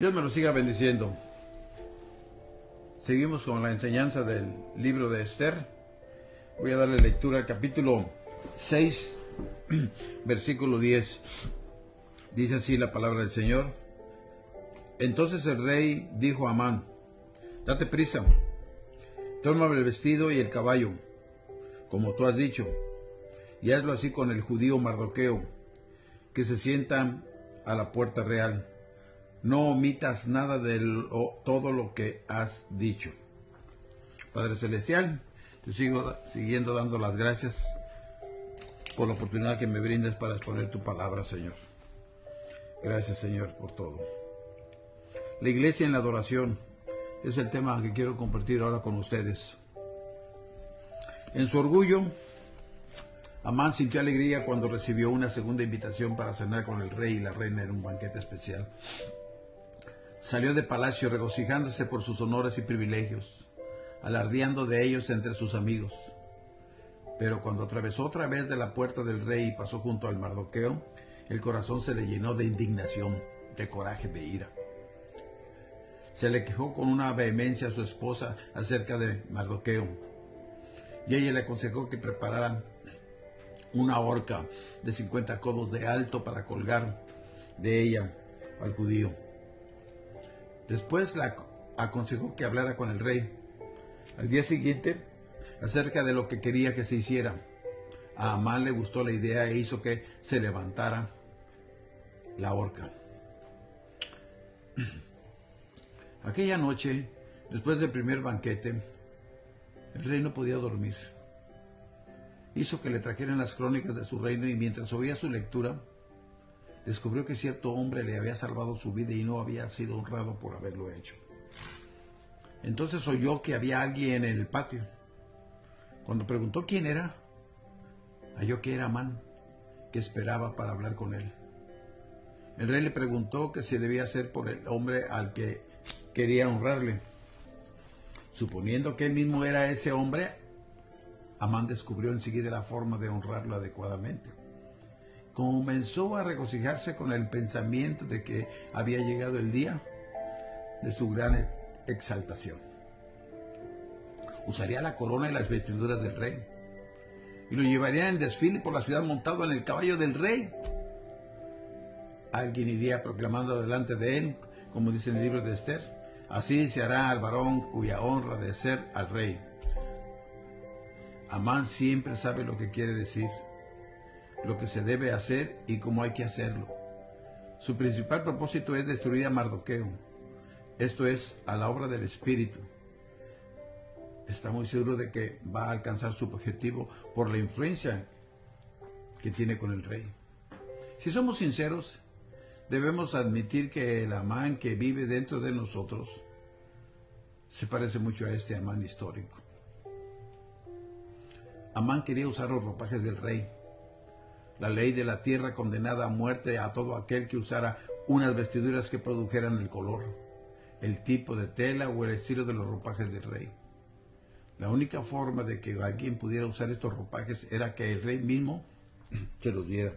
Dios me lo siga bendiciendo. Seguimos con la enseñanza del libro de Esther. Voy a darle lectura al capítulo 6, versículo 10. Dice así la palabra del Señor. Entonces el rey dijo a Amán: date prisa, toma el vestido y el caballo, como tú has dicho, y hazlo así con el judío Mardoqueo, que se sientan a la puerta real. No omitas nada de todo lo que has dicho. Padre Celestial, te sigo siguiendo dando las gracias por la oportunidad que me brindas para exponer tu palabra, Señor. Gracias, Señor, por todo. La iglesia en la adoración es el tema que quiero compartir ahora con ustedes. En su orgullo, Amán sintió alegría cuando recibió una segunda invitación para cenar con el rey y la reina en un banquete especial. Salió de palacio regocijándose por sus honores y privilegios, alardeando de ellos entre sus amigos. Pero cuando atravesó otra vez de la puerta del rey y pasó junto al Mardoqueo, el corazón se le llenó de indignación, de coraje, de ira. Se le quejó con una vehemencia a su esposa acerca de Mardoqueo, y ella le aconsejó que prepararan una horca de 50 codos de alto para colgar de ella al judío. Después la aconsejó que hablara con el rey al día siguiente acerca de lo que quería que se hiciera. A Amán le gustó la idea e hizo que se levantara la horca. Aquella noche, después del primer banquete, el rey no podía dormir. Hizo que le trajeran las crónicas de su reino y mientras oía su lectura, descubrió que cierto hombre le había salvado su vida y no había sido honrado por haberlo hecho. Entonces oyó que había alguien en el patio. Cuando preguntó quién era, halló que era Amán, que esperaba para hablar con él. El rey le preguntó qué se debía hacer por el hombre al que quería honrarle. Suponiendo que él mismo era ese hombre, Amán descubrió enseguida la forma de honrarlo adecuadamente. Comenzó a regocijarse con el pensamiento de que había llegado el día de su gran exaltación. Usaría la corona y las vestiduras del rey y lo llevaría en desfile por la ciudad montado en el caballo del rey. Alguien iría proclamando delante de él, como dice en el libro de Esther: así se hará al varón cuya honra de ser al rey. Amán siempre sabe lo que quiere decir, lo que se debe hacer y cómo hay que hacerlo. Su principal propósito es destruir a Mardoqueo. Esto es, a la obra del Espíritu. Está muy seguro de que va a alcanzar su objetivo por la influencia que tiene con el rey. Si somos sinceros, debemos admitir que el Amán que vive dentro de nosotros se parece mucho a este Amán histórico. Amán quería usar los ropajes del rey. La ley de la tierra condenaba a muerte a todo aquel que usara unas vestiduras que produjeran el color, el tipo de tela o el estilo de los ropajes del rey. La única forma de que alguien pudiera usar estos ropajes era que el rey mismo se los diera.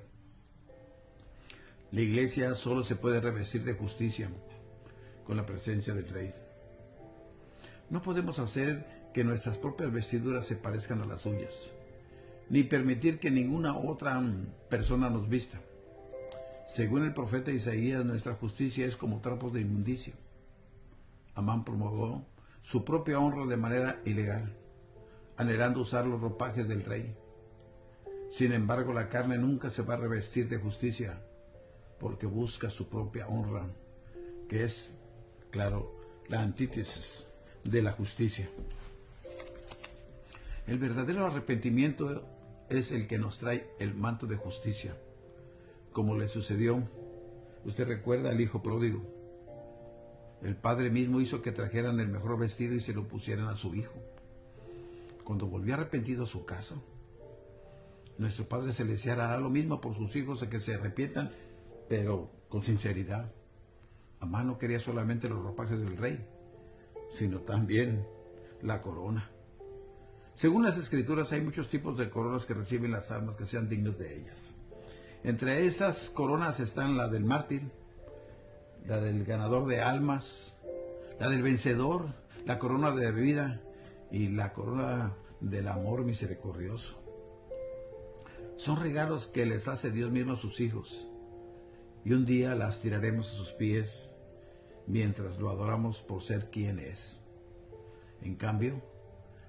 La iglesia solo se puede revestir de justicia con la presencia del rey. No podemos hacer que nuestras propias vestiduras se parezcan a las suyas, ni permitir que ninguna otra persona nos vista. Según el profeta Isaías, nuestra justicia es como trapos de inmundicia. Amán promovió su propia honra de manera ilegal, anhelando usar los ropajes del rey. Sin embargo, la carne nunca se va a revestir de justicia, porque busca su propia honra, que es, claro, la antítesis de la justicia. El verdadero arrepentimiento es el que nos trae el manto de justicia, como le sucedió, usted recuerda, al hijo pródigo. El padre mismo hizo que trajeran el mejor vestido y se lo pusieran a su hijo. Cuando volvió arrepentido a su casa, nuestro Padre Celestial hará lo mismo por sus hijos, a que se arrepientan, pero con sinceridad. Amán no quería solamente los ropajes del rey, sino también la corona. Según las Escrituras, hay muchos tipos de coronas que reciben las almas que sean dignos de ellas. Entre esas coronas están la del mártir, la del ganador de almas, la del vencedor, la corona de vida y la corona del amor misericordioso. Son regalos que les hace Dios mismo a sus hijos, y un día las tiraremos a sus pies mientras lo adoramos por ser quien es. En cambio,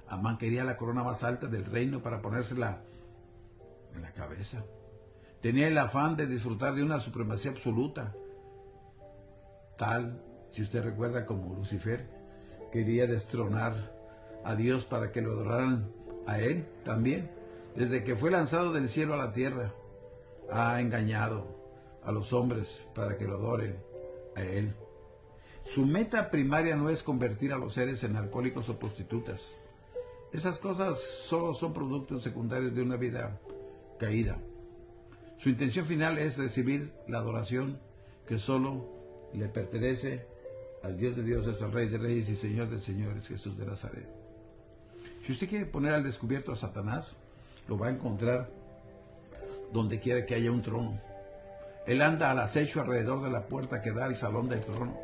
Amán quería la corona más alta del reino para ponérsela en la cabeza. Tenía el afán de disfrutar de una supremacía absoluta, tal, si usted recuerda, como Lucifer quería destronar a Dios para que lo adoraran a él también. Desde que fue lanzado del cielo a la tierra, ha engañado a los hombres para que lo adoren a él. Su meta primaria no es convertir a los seres en alcohólicos o prostitutas. Esas cosas solo son productos secundarios de una vida caída. Su intención final es recibir la adoración que solo le pertenece al Dios de dioses, al Rey de reyes y Señor de señores, Jesús de Nazaret. Si usted quiere poner al descubierto a Satanás, lo va a encontrar donde quiera que haya un trono. Él anda al acecho alrededor de la puerta que da al salón del trono,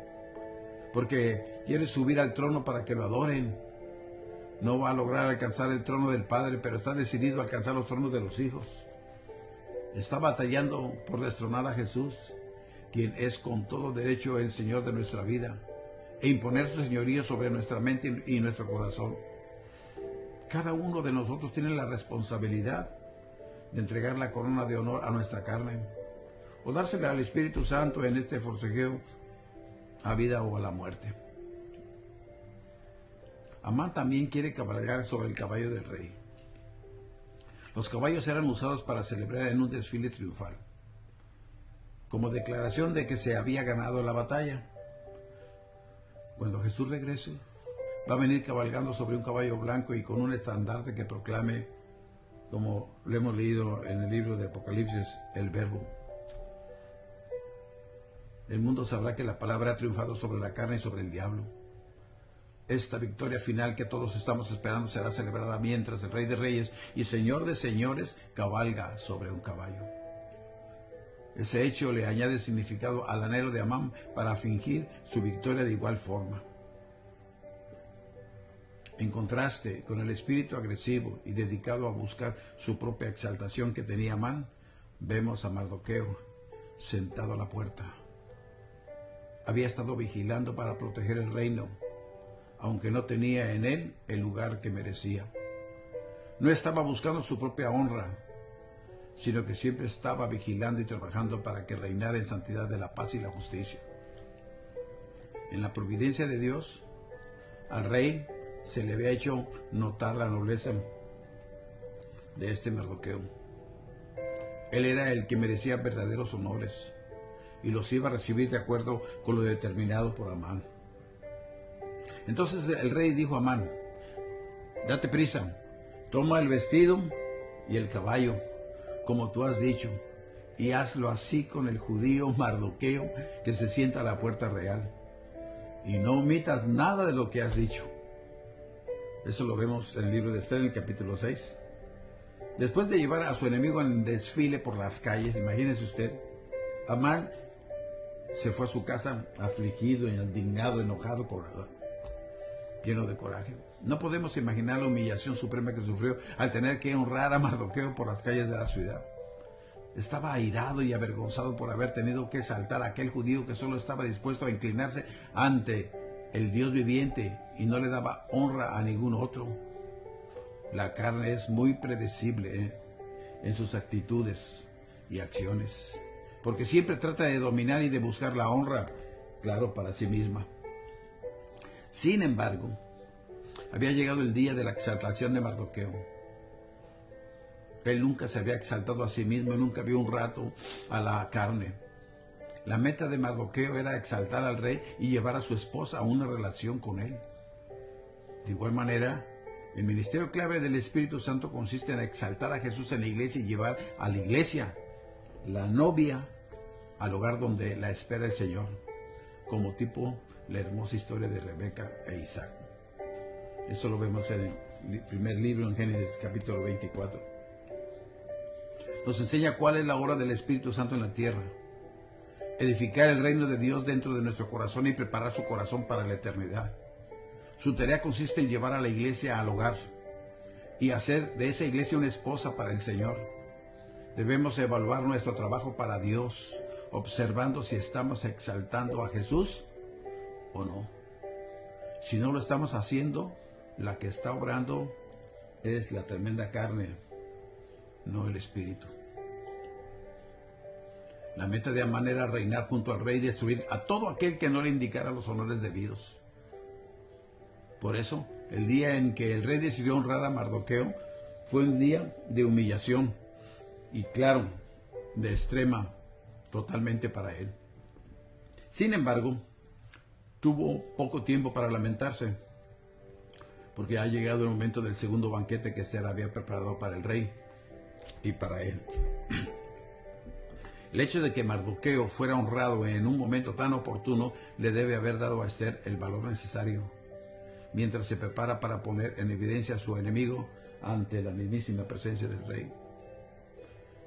porque quiere subir al trono para que lo adoren. No va a lograr alcanzar el trono del Padre, pero está decidido a alcanzar los tronos de los hijos. Está batallando por destronar a Jesús, quien es con todo derecho el Señor de nuestra vida, e imponer su señorío sobre nuestra mente y nuestro corazón. Cada uno de nosotros tiene la responsabilidad de entregar la corona de honor a nuestra carne, o dársela al Espíritu Santo en este forcejeo a vida o a la muerte. Amán también quiere cabalgar sobre el caballo del rey. Los caballos eran usados para celebrar en un desfile triunfal, como declaración de que se había ganado la batalla. Cuando Jesús regrese, va a venir cabalgando sobre un caballo blanco y con un estandarte que proclame, como lo hemos leído en el libro de Apocalipsis, el Verbo. El mundo sabrá que la palabra ha triunfado sobre la carne y sobre el diablo. Esta victoria final que todos estamos esperando será celebrada mientras el Rey de Reyes y Señor de Señores cabalga sobre un caballo. Ese hecho le añade significado al anhelo de Amán para fingir su victoria de igual forma. En contraste con el espíritu agresivo y dedicado a buscar su propia exaltación que tenía Amán, vemos a Mardoqueo sentado a la puerta. Había estado vigilando para proteger el reino, aunque no tenía en él el lugar que merecía. No estaba buscando su propia honra, sino que siempre estaba vigilando y trabajando para que reinara en santidad de la paz y la justicia. En la providencia de Dios, al rey se le había hecho notar la nobleza de este Mardoqueo. Él era el que merecía verdaderos honores y los iba a recibir de acuerdo con lo determinado por Amán. Entonces el rey dijo a Amán: date prisa, toma el vestido y el caballo, como tú has dicho, y hazlo así con el judío Mardoqueo que se sienta a la puerta real, y no omitas nada de lo que has dicho. Eso lo vemos en el libro de Esther, en el capítulo 6. Después de llevar a su enemigo en desfile por las calles, imagínese usted, Amán se fue a su casa afligido, indignado, enojado, lleno de coraje. No podemos imaginar la humillación suprema que sufrió al tener que honrar a Mardoqueo por las calles de la ciudad. Estaba airado y avergonzado por haber tenido que exaltar a aquel judío que solo estaba dispuesto a inclinarse ante el Dios viviente y no le daba honra a ningún otro. La carne es muy predecible en sus actitudes y acciones, porque siempre trata de dominar y de buscar la honra, claro, para sí misma. Sin embargo, había llegado el día de la exaltación de Mardoqueo. Él nunca se había exaltado a sí mismo, nunca vio un rato a la carne. La meta de Mardoqueo era exaltar al rey y llevar a su esposa a una relación con él. De igual manera, el ministerio clave del Espíritu Santo consiste en exaltar a Jesús en la iglesia y llevar a la iglesia, la novia, al lugar donde la espera el Señor, como tipo la hermosa historia de Rebeca e Isaac. Eso lo vemos en el primer libro, en Génesis capítulo 24. Nos enseña cuál es la obra del Espíritu Santo en la tierra. edificar el reino de Dios dentro de nuestro corazón y preparar su corazón para la eternidad. Su tarea consiste en llevar a la iglesia al hogar y hacer de esa iglesia una esposa para el Señor. Debemos evaluar nuestro trabajo para Dios, observando si estamos exaltando a Jesús o no. Si no lo estamos haciendo, la que está obrando es la tremenda carne, no el espíritu. La meta de Amán era reinar junto al rey y destruir a todo aquel que no le indicara los honores debidos. Por eso, el día en que el rey decidió honrar a Mardoqueo fue un día de humillación y, claro, de extrema totalmente para él. Sin embargo, tuvo poco tiempo para lamentarse, porque ha llegado el momento del segundo banquete que Ester había preparado para el rey y para él. El hecho de que Mardoqueo fuera honrado en un momento tan oportuno le debe haber dado a Ester el valor necesario, mientras se prepara para poner en evidencia a su enemigo ante la mismísima presencia del rey.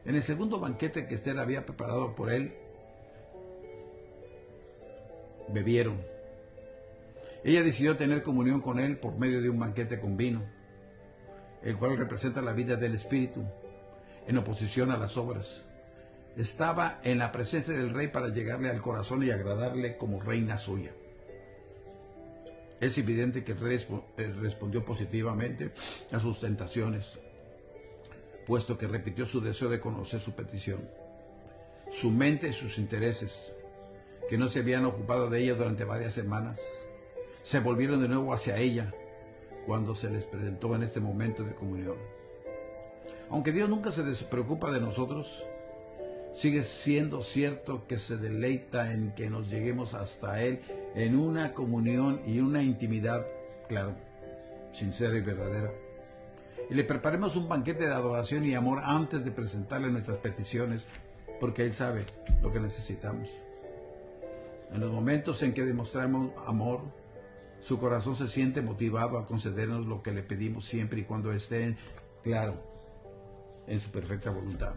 En el segundo banquete que Ester había preparado por él, bebieron. Ella decidió tener comunión con él por medio de un banquete con vino, el cual representa la vida del espíritu, en oposición a las obras. Estaba en la presencia del rey para llegarle al corazón y agradarle como reina suya. Es evidente que el rey respondió positivamente a sus tentaciones, puesto que repitió su deseo de conocer su petición. Su mente y sus intereses, que no se habían ocupado de ella durante varias semanas, se volvieron de nuevo hacia ella cuando se les presentó en este momento de comunión. Aunque Dios nunca se despreocupa de nosotros, sigue siendo cierto que se deleita en que nos lleguemos hasta Él en una comunión y una intimidad, claro, sincera y verdadera. Y le preparemos un banquete de adoración y amor antes de presentarle nuestras peticiones, porque Él sabe lo que necesitamos. En los momentos en que demostramos amor, su corazón se siente motivado a concedernos lo que le pedimos siempre y cuando esté, claro, en su perfecta voluntad.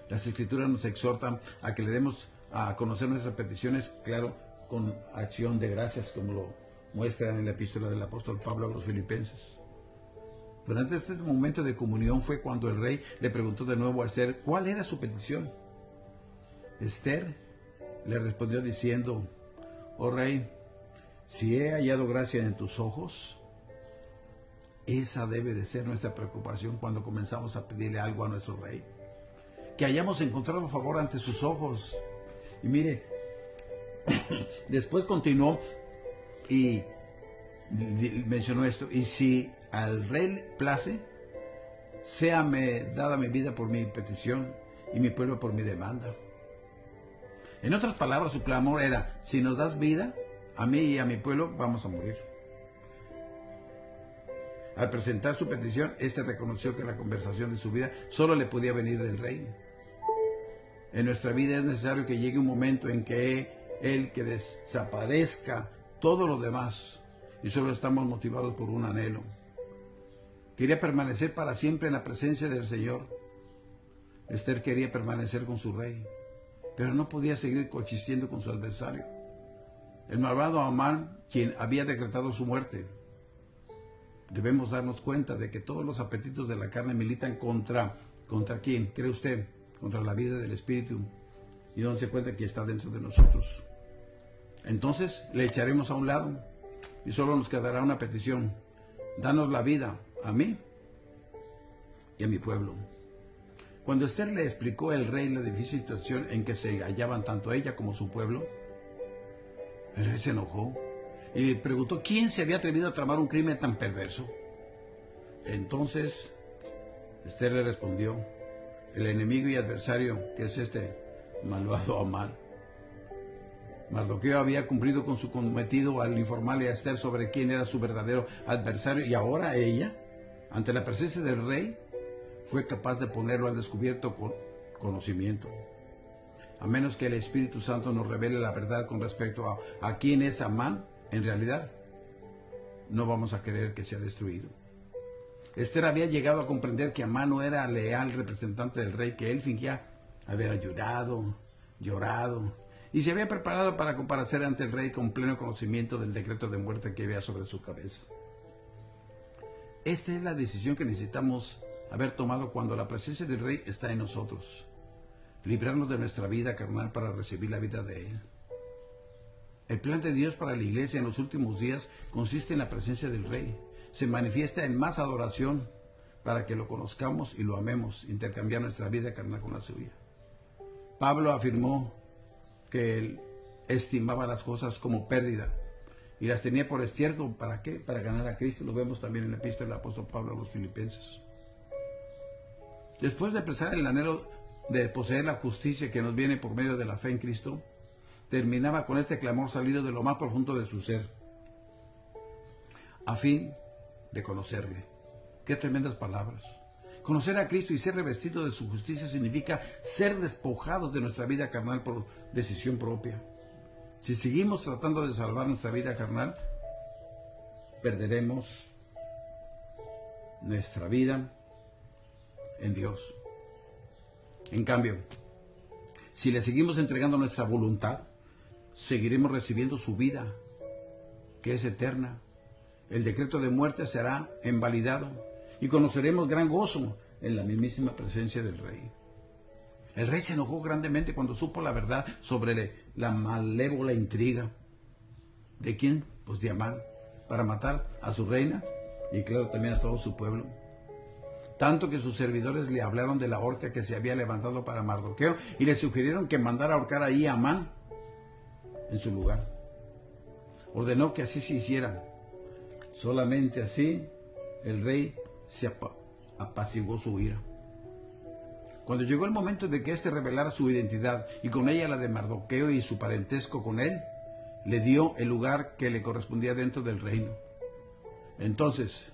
Las Escrituras nos exhortan a que le demos a conocer nuestras peticiones, claro, con acción de gracias, como lo muestra en la epístola del apóstol Pablo a los Filipenses. Durante este momento de comunión fue cuando el rey le preguntó de nuevo a Ester cuál era su petición. Ester le respondió diciendo: oh rey, si he hallado gracia en tus ojos, esa debe de ser nuestra preocupación cuando comenzamos a pedirle algo a nuestro rey. Que hayamos encontrado favor ante sus ojos. Y mire, después continuó y mencionó esto: y si al rey place, séame dada mi vida por mi petición y mi pueblo por mi demanda. En otras palabras, su clamor era: si nos das vida, a mí y a mi pueblo vamos a morir. Al presentar su petición, este reconoció que la conversación de su vida solo le podía venir del rey. En nuestra vida es necesario que llegue un momento en que que desaparezca todo lo demás y solo estamos motivados por un anhelo. Quería permanecer para siempre en la presencia del Señor. Ester quería permanecer con su rey, pero no podía seguir coexistiendo con su adversario, el malvado Amán, quien había decretado su muerte. Debemos darnos cuenta de que todos los apetitos de la carne militan ¿contra quién cree usted? Contra la vida del espíritu, y dándose cuenta que está dentro de nosotros. Entonces le echaremos a un lado y solo nos quedará una petición: danos la vida a mí y a mi pueblo. Cuando Ester le explicó al rey la difícil situación en que se hallaban tanto ella como su pueblo, el rey se enojó y le preguntó quién se había atrevido a tramar un crimen tan perverso. Entonces Ester le respondió: el enemigo y adversario, que es este malvado Amán. Mardoqueo había cumplido con su cometido al informarle a Ester sobre quién era su verdadero adversario, y ahora ella, ante la presencia del rey, fue capaz de ponerlo al descubierto con conocimiento. A menos que el Espíritu Santo nos revele la verdad con respecto a quién es Amán, en realidad, no vamos a querer que sea destruido. Ester había llegado a comprender que Amán no era leal representante del rey, que él fingía haber ayudado, llorado, y se había preparado para comparecer ante el rey con pleno conocimiento del decreto de muerte que había sobre su cabeza. Esta es la decisión que necesitamos haber tomado cuando la presencia del rey está en nosotros. Librarnos de nuestra vida carnal para recibir la vida de él. El plan de Dios para la iglesia en los últimos días consiste en la presencia del rey. Se manifiesta en más adoración para que lo conozcamos y lo amemos, intercambiar nuestra vida carnal con la suya. Pablo afirmó que él estimaba las cosas como pérdida y las tenía por estiércol. ¿Para qué? Para ganar a Cristo. Lo vemos también en la epístola del apóstol Pablo a los Filipenses. Después de expresar el anhelo de poseer la justicia que nos viene por medio de la fe en Cristo, terminaba con este clamor salido de lo más profundo de su ser, a fin de conocerle. Qué tremendas palabras. Conocer a Cristo y ser revestido de su justicia significa ser despojados de nuestra vida carnal por decisión propia. Si seguimos tratando de salvar nuestra vida carnal, perderemos nuestra vida en Dios. En cambio, si le seguimos entregando nuestra voluntad, seguiremos recibiendo su vida, que es eterna. El decreto de muerte será invalidado y conoceremos gran gozo en la mismísima presencia del rey. El rey se enojó grandemente cuando supo la verdad sobre la malévola intriga. ¿De quién? Pues de Amán, para matar a su reina y claro también a todo su pueblo. Tanto que sus servidores le hablaron de la horca que se había levantado para Mardoqueo y le sugirieron que mandara ahorcar ahí a Amán en su lugar. Ordenó que así se hiciera. Solamente así el rey se apaciguó su ira. Cuando llegó el momento de que éste revelara su identidad y con ella la de Mardoqueo y su parentesco con él, le dio el lugar que le correspondía dentro del reino. Entonces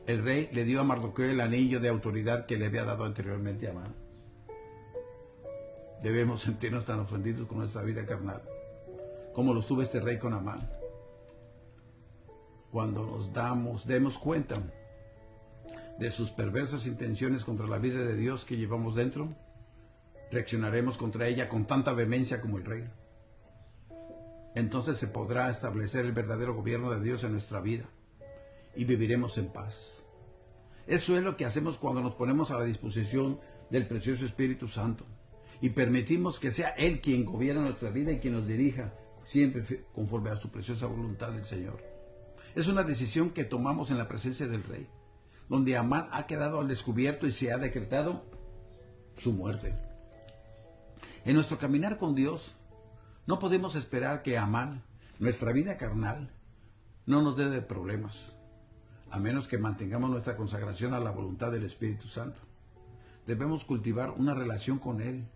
el rey le dio a Mardoqueo el anillo de autoridad que le había dado anteriormente a Amán. Debemos sentirnos tan ofendidos con nuestra vida carnal como lo estuvo este rey con Amán. Cuando nos demos cuenta de sus perversas intenciones contra la vida de Dios que llevamos dentro, reaccionaremos contra ella con tanta vehemencia como el rey. Entonces se podrá establecer el verdadero gobierno de Dios en nuestra vida y viviremos en paz. Eso es lo que hacemos cuando nos ponemos a la disposición del precioso Espíritu Santo y permitimos que sea Él quien gobierna nuestra vida y quien nos dirija siempre conforme a su preciosa voluntad del Señor. Es una decisión que tomamos en la presencia del rey, donde Amán ha quedado al descubierto y se ha decretado su muerte. En nuestro caminar con Dios, no podemos esperar que Amán, nuestra vida carnal, no nos dé de problemas, a menos que mantengamos nuestra consagración a la voluntad del Espíritu Santo. Debemos cultivar una relación con Él,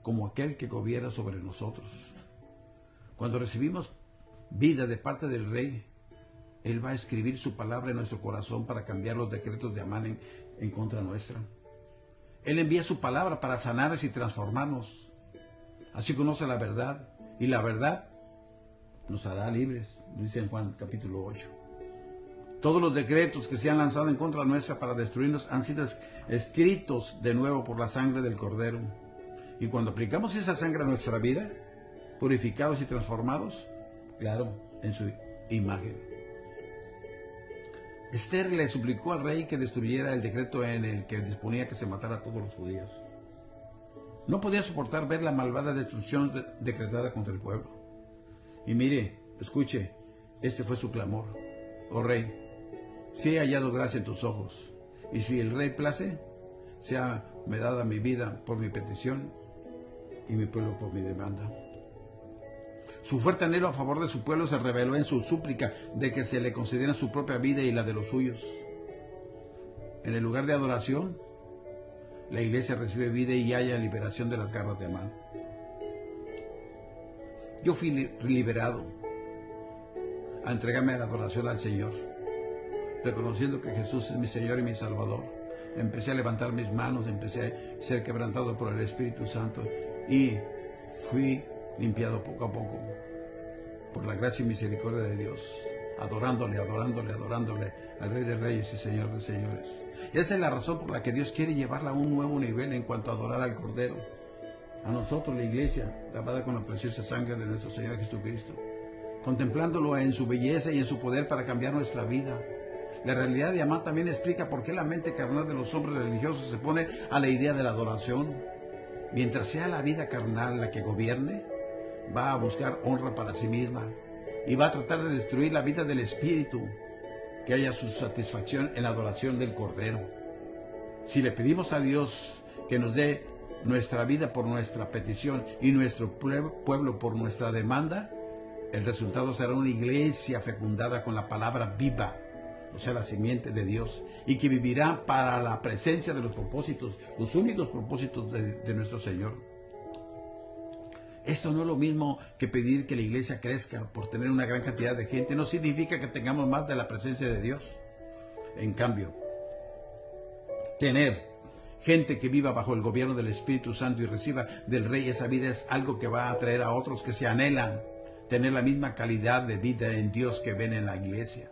como aquel que gobierna sobre nosotros. Cuando recibimos vida de parte del Rey, Él va a escribir su palabra en nuestro corazón para cambiar los decretos de Amán en contra nuestra. Él envía su palabra para sanarnos y transformarnos. Así conoce la verdad, y la verdad nos hará libres, dice en Juan capítulo 8. Todos los decretos que se han lanzado en contra nuestra para destruirnos han sido escritos de nuevo por la sangre del Cordero. Y cuando aplicamos esa sangre a nuestra vida, purificados y transformados, claro, en su imagen. Esther le suplicó al rey que destruyera el decreto en el que disponía que se matara a todos los judíos. No podía soportar ver la malvada destrucción decretada contra el pueblo. Y mire, escuche, este fue su clamor. Oh rey, si he hallado gracia en tus ojos, y si el rey place, sea me dada mi vida por mi petición y mi pueblo por mi demanda. Su fuerte anhelo a favor de su pueblo se reveló en su súplica de que se le concediera su propia vida y la de los suyos. En el lugar de adoración, la iglesia recibe vida y halla liberación de las garras de Amán. Yo fui liberado a entregarme a la adoración al Señor, reconociendo que Jesús es mi Señor y mi Salvador. Empecé a levantar mis manos, empecé a ser quebrantado por el Espíritu Santo y fui limpiado poco a poco por la gracia y misericordia de Dios, adorándole al Rey de Reyes y Señor de Señores. Y esa es la razón por la que Dios quiere llevarla a un nuevo nivel en cuanto a adorar al Cordero, a nosotros la iglesia, lavada con la preciosa sangre de nuestro Señor Jesucristo, contemplándolo en su belleza y en su poder para cambiar nuestra vida. La realidad de Amán también explica por qué la mente carnal de los hombres religiosos se pone a la idea de la adoración. Mientras sea la vida carnal la que gobierne, va a buscar honra para sí misma y va a tratar de destruir la vida del espíritu, que haya su satisfacción en la adoración del Cordero. Si le pedimos a Dios que nos dé nuestra vida por nuestra petición y nuestro pueblo por nuestra demanda, el resultado será una iglesia fecundada con la palabra viva, o sea, la simiente de Dios, y que vivirá para la presencia de los propósitos, los únicos propósitos de nuestro Señor. Esto no es lo mismo que pedir que la iglesia crezca por tener una gran cantidad de gente. No significa que tengamos más de la presencia de Dios. En cambio, tener gente que viva bajo el gobierno del Espíritu Santo y reciba del Rey esa vida es algo que va a atraer a otros que se anhelan tener la misma calidad de vida en Dios que ven en la iglesia.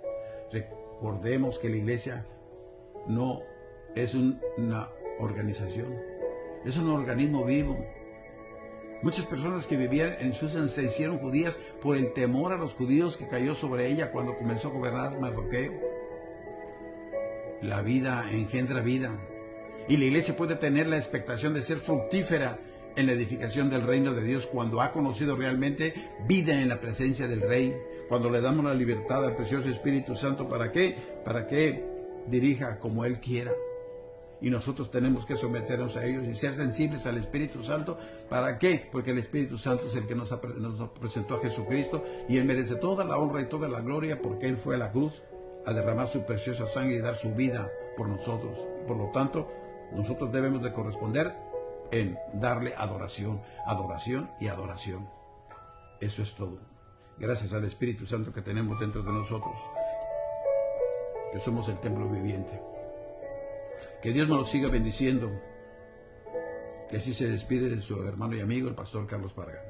Recordemos que la iglesia no es una organización, es un organismo vivo. Muchas personas que vivían en Susan se hicieron judías por el temor a los judíos que cayó sobre ella cuando comenzó a gobernar Mardoqueo. La vida engendra vida, y la iglesia puede tener la expectación de ser fructífera en la edificación del reino de Dios cuando ha conocido realmente vida en la presencia del Rey, cuando le damos la libertad al precioso Espíritu Santo. ¿Para qué? Para que dirija como Él quiera. Y nosotros tenemos que someternos a ellos y ser sensibles al Espíritu Santo. ¿Para qué? Porque el Espíritu Santo es el que nos presentó a Jesucristo, y Él merece toda la honra y toda la gloria porque Él fue a la cruz a derramar su preciosa sangre y dar su vida por nosotros. Por lo tanto, nosotros debemos de corresponder en darle adoración, adoración y adoración. Eso es todo. Gracias al Espíritu Santo que tenemos dentro de nosotros, que somos el templo viviente. Que Dios nos lo siga bendiciendo. Que así se despide de su hermano y amigo, el pastor Carlos Parga.